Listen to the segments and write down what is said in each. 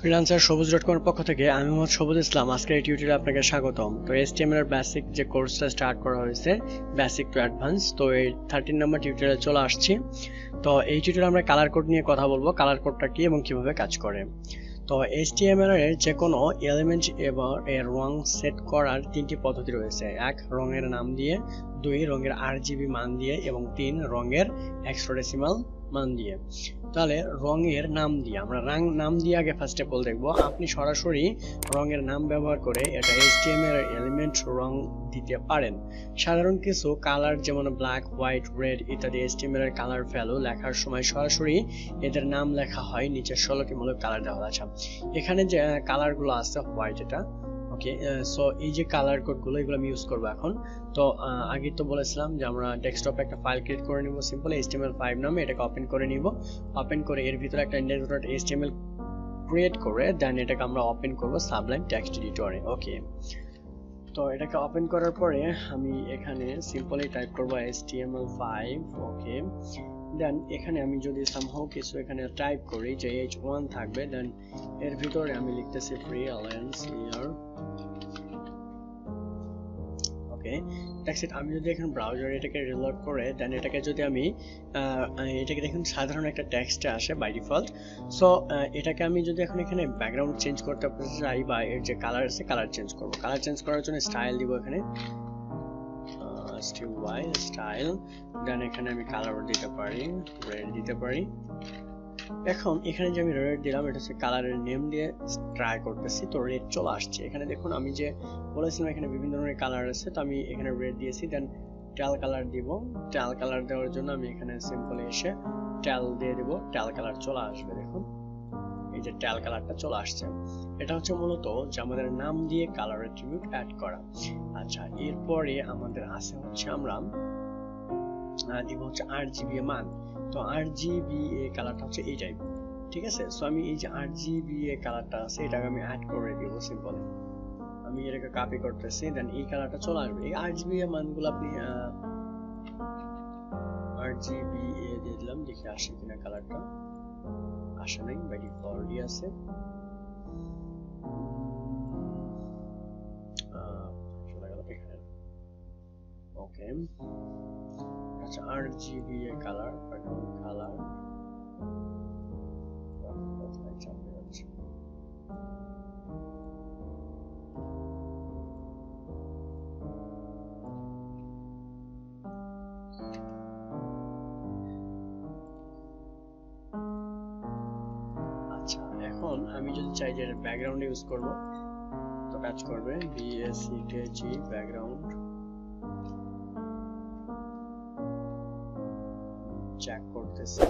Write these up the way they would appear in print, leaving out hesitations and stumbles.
Freelancer সবুজ.com এর পক্ষ থেকে আমি মোহাম্মদ সবুজ ইসলাম। আজকের এই টিউটোরিয়ালে আপনাকে স্বাগতম। তো HTML এর বেসিক যে কোর্সটা স্টার্ট করা হয়েছে, বেসিক টু অ্যাডভান্স, তো এই 13 নম্বর টিউটোরিয়ালে চলে আসছি। তো এই টিউটোরিয়ালে আমরা কালার কোড নিয়ে কথা বলবো, কালার কোডটা কি এবং কিভাবে কাজ করে। তো HTML এর যে কোনো এলিমেন্ট এবং এর রং সেট করার তিনটি পদ্ধতি রয়েছে। 1 রঙের নাম দিয়ে, 2 রঙের RGB মান দিয়ে এবং 3 রঙের হেক্সাডেসিমাল মান দিয়ে। তাহলে রঙের নাম দিয়ে আমরা নাম দিয়ে আগে ফার্স্ট অফ অল দেখব। আপনি সরাসরি রঙের নাম ব্যবহার করে এটা HTML এর এলিমেন্ট রং দিতে পারেন। সাধারণ কিছু কালার যেমন ব্ল্যাক, হোয়াইট, রেড ইত্যাদি HTML এর কালার ভ্যালু লেখার সময় সরাসরি এদের নাম লেখা হয়, নিচে 16টি মূলক কালার দেওয়া আছে। এখানে যে কালারগুলো আছে হোয়াইট, এটা ওকে। সো এই যে কালার কোডগুলো এগুলো আমি ইউজ করব এখন। তো আগে তো বলেছিলাম যে আমরা ডেস্কটপে একটা ফাইল ক্রিয়েট করে নিব, সিম্পল HTML5 নামে। এটাকে ওপেন করে নিব। ওপেন করে এর ভিতরে একটা index.html ক্রিয়েট করে দেন এটাকে আমরা ওপেন করব সাবলাইম টেক্সট এডিটরে। ওকে, তো এটাকে ওপেন করার পরে আমি এখানে সিম্পলি টাইপ করব HTML5। ওকে, দেন এখানে আমি যদি সামহাউ কিছু এখানে টাইপ করি যে h1 থাকবে, দেন এর ভিতরে আমি লিখতেছি freelance year. Okay, that's it. আমি যদি এখন ব্রাউজারে এটাকে রিলোড করে দেন এটাকে যদি আমি এটাকে দেখুন সাধারণ একটা টেক্সটে আসে বাই ডিফল্ট। সো এটাকে আমি যদি এখন এখানে ব্যাকগ্রাউন্ড চেঞ্জ করতে চাই বা এর যে কালার আছে কালার চেঞ্জ করব। কালার চেঞ্জ করার জন্য স্টাইল দিব এখানে স্টাইল, দেন এখানে আমি কালার দিতে পারি, রেড দিতে পারি। এখন এখানে যে আমি রেড দিলাম এটা হচ্ছে কালারের নেম দিয়ে ট্রাই করতেছি, তো রেড চলে আসছে। এখানে দেখুন আমি যে বলেছিলাম এখানে বিভিন্ন ধরনের কালার আছে, তো আমি এখানে রেড দিয়েছি। দেন টেল কালার দিব। টেল কালার দেওয়ার জন্য আমি এখানে সিম্পলি এসে টেল দিয়ে দিব, টেল কালার চলে আসবে। দেখুন এই যে টেল কালারটা চলে আসছে। এটা হচ্ছে মূলত যে আমাদের নাম দিয়ে কালার অ্যাট্রিবিউট অ্যাড করা। আচ্ছা, এরপরে আমাদের আছে হচ্ছে আমরা দিব হচ্ছে RGB মান। তো RGB কালারটা হচ্ছে এই টাইপ, ঠিক আছে। সো আমি এই যে RGB কালারটা আছে এটাকে আমি অ্যাড করে দিব সিম্পলি। আমি এটাকে কপি করতেছি, দেন এই কালারটা চলে আসবে। এই RGB মানগুলো আপনি RGB দিয়ে দিলাম, দেখি আসে কিনা। কালারটা আসে নাই, বাই ডিফল্টই আছে। চলে গেল এখানে। ওকে, আচ্ছা, RGB কালার কালার চাপে যাচ্ছে। আচ্ছা, এখন আমি যদি চাই যে ব্যাকগ্রাউন্ড ইউজ করব, তো কাজ করবে BACKG ব্যাকগ্রাউন্ড। চেক করতেছি,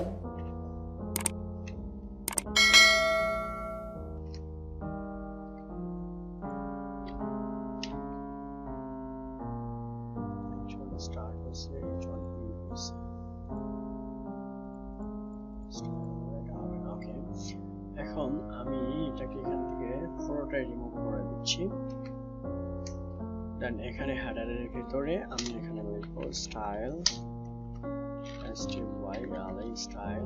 স্টার্ট হচ্ছে ওকে। এখন আমি এটাকে এখান থেকে পুরোটাই রিমুভ করে দিচ্ছি। দেন এখানে হেডারের ভিতরে আমি এখানে লিখব স্টাইল স্টাইল।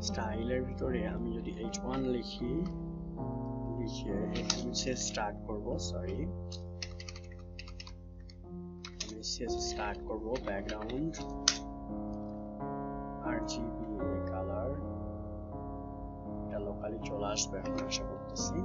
স্টাইলের ভিতরে আমি যদি h1 লিখে এখানে স্টার্ট করব, সরি আমি স্টার্ট করব ব্যাকগ্রাউন্ড RGB কালার। এটা লোকালি চলে আসবে এখন আশা করতেছি।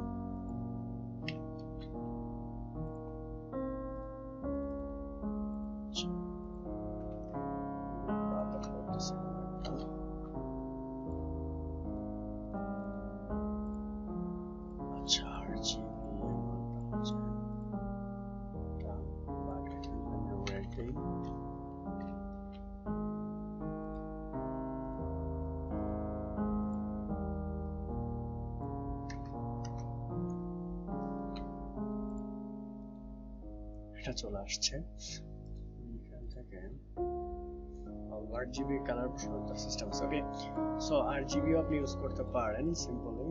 এটা চলে আসছে। এখান থেকে RGB কালার সিস্টেম আছে। ওকে, সো RGB আপনি ইউজ করতে পারেন সিম্পলি।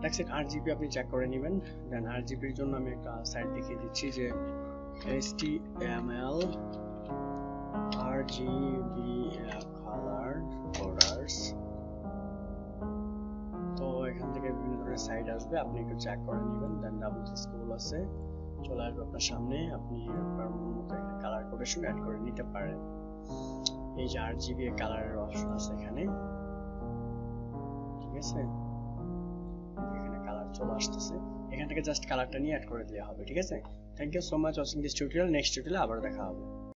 দেখছেন আরজিবি আপনি চেক করে নেবেন। দেন আরজিবির জন্য আমি একটা সাইট দেখিয়ে দিচ্ছি যে HTML RGB color borders। তো এখান থেকে বিভিন্ন ধরনের সাইট আসবে, আপনি একটু চেক করে নেবেন। দেন ডাবল স্ক্রল আছে, চলে আসবে আপনার সামনে, আপনি আপনার মতো এখানে কালার কোডেশন অ্যাড করে নিতে পারেন। এই যে আরজিবি কালারের অপশন আছে এখানে, ঠিক আছে, এখানে কালার চলে আসতেছে, এখান থেকে জাস্ট কালারটা নিয়ে অ্যাড করে দিলে হবে। ঠিক আছে, thank you so much watching this tutorial. Next টিউটোরিয়ালে আবার দেখা হবে।